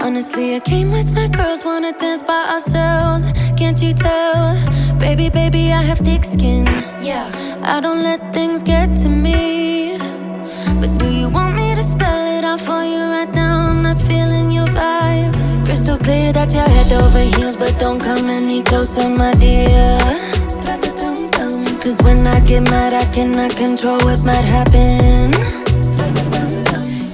Honestly, I came with my girls, wanna dance by ourselves. Can't you tell? Baby, baby, I have thick skin. Yeah, I don't let things get to me. But do you want me to spell it out for you right now? I'm not feeling your vibe. Crystal clear that you're head over heels, but don't come any closer, my dear. Cause when I get mad, I cannot control what might happen.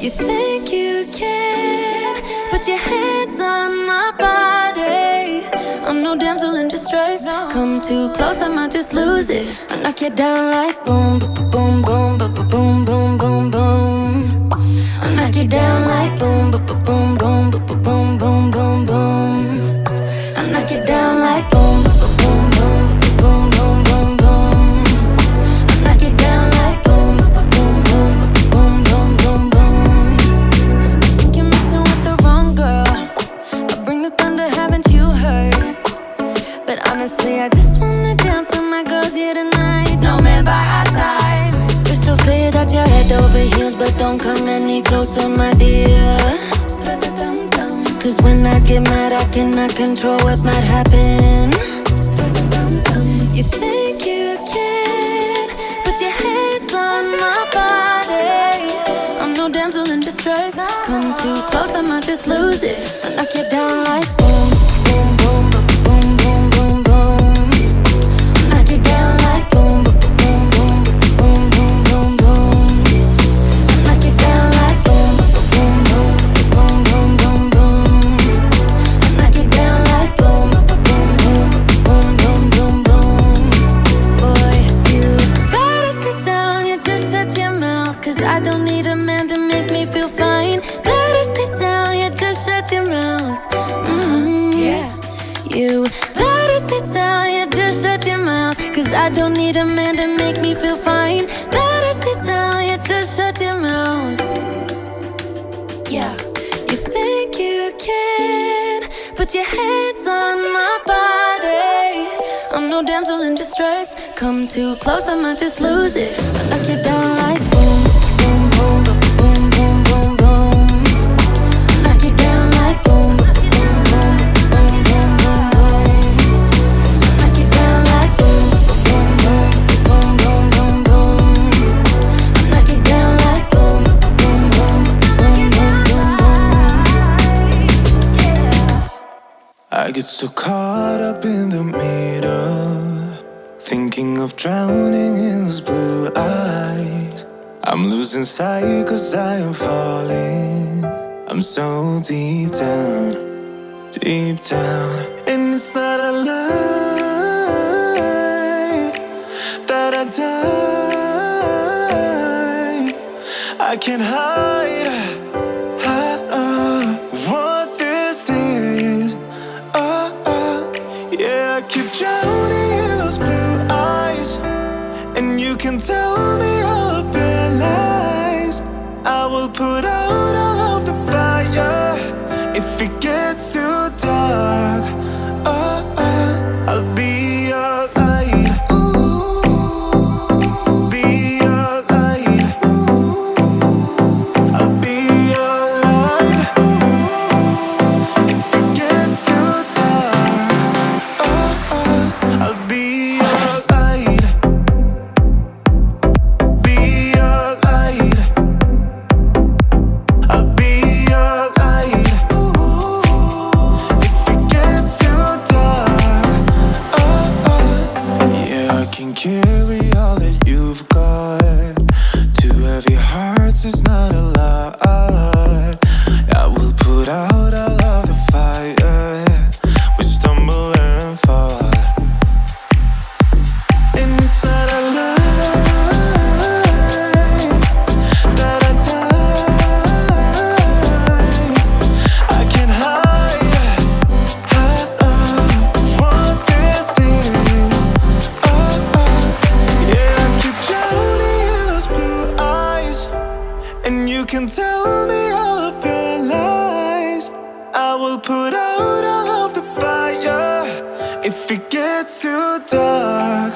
You think you can put your hands on my body. I'm no damsel in distress. Come too close, I might just lose it. I knock you down like boom, boom, boom, boom, boom, boom, boom, boom. I knock you down like boom, boom, boom, boom, boom, boom, boom, boom, boom. I knock you down like boom, boom, boom, boom, boom, boom, boom. I knock you down like boom, boom, boom, boom, boom, boom, boom. I think you're messing with the wrong girl. I bring the thunder, haven't you heard? But honestly, I just wanna dance with my girls here tonight. No man by our sides. Crystal clear that you're head over heels, but don't come any closer, my dear. Cause when I get mad, I cannot control what might happen. You think you can put your hands on my body. I'm no damsel in distress. Come too close, I might just lose it. I knock you down like boom, boom, boom, boom, boom, boom, boom. I knock you down like boom, boom, boom, boom, boom, boom, boom. I knock you down like boom, boom, boom, boom, boom, boom, boom. I knock you down like boom, boom, boom, boom, boom, boom, boom. Boy, you better sit down, you just shut your mouth. Cause I don't need a man to make me feel fine. Better sit down, you just shut your mouth. Yeah. You better sit down, you just shut your mouth. Cause I don't need a man to make me feel fine. Better sit down, you just shut your mouth. Yeah. You think you can put your hands on my body. I'm no damsel in distress. Come too close, I might just lose it. I knock you down like boom, boom, boom, boom, boom, boom, boom. I knock you down like boom, boom, boom, boom, boom, boom, boom. I knock you down like boom, boom, boom, boom, boom, boom, boom. I knock you down like boom, boom, boom, boom, boom, boom, boom. Yeah. I get so caught up in the middle, thinking of drowning in those blue eyes. I'm losing sight cause I am falling. I'm so deep down, deep down. And it's not a lie that I die. I can't hide what this is. Yeah, I keep drowning in those blue eyes, and you can tell me all of your lies. I will put out all of the fire if it gets too dark. I'll be your light. Be your light. I'll be your light. If it gets too dark, I'll be your light. Be your light. I'll be your light. If it gets too dark, yeah, I can carry all that you've got. Two heavy hearts is not a lot. I will put out all of the fire. We stumble and fall, and it's not a lie that I die. I can't hide what this is. Yeah, I keep drowning in those blue eyes, and you can tell me all of your lies. I will put out all of the fire if it gets too dark.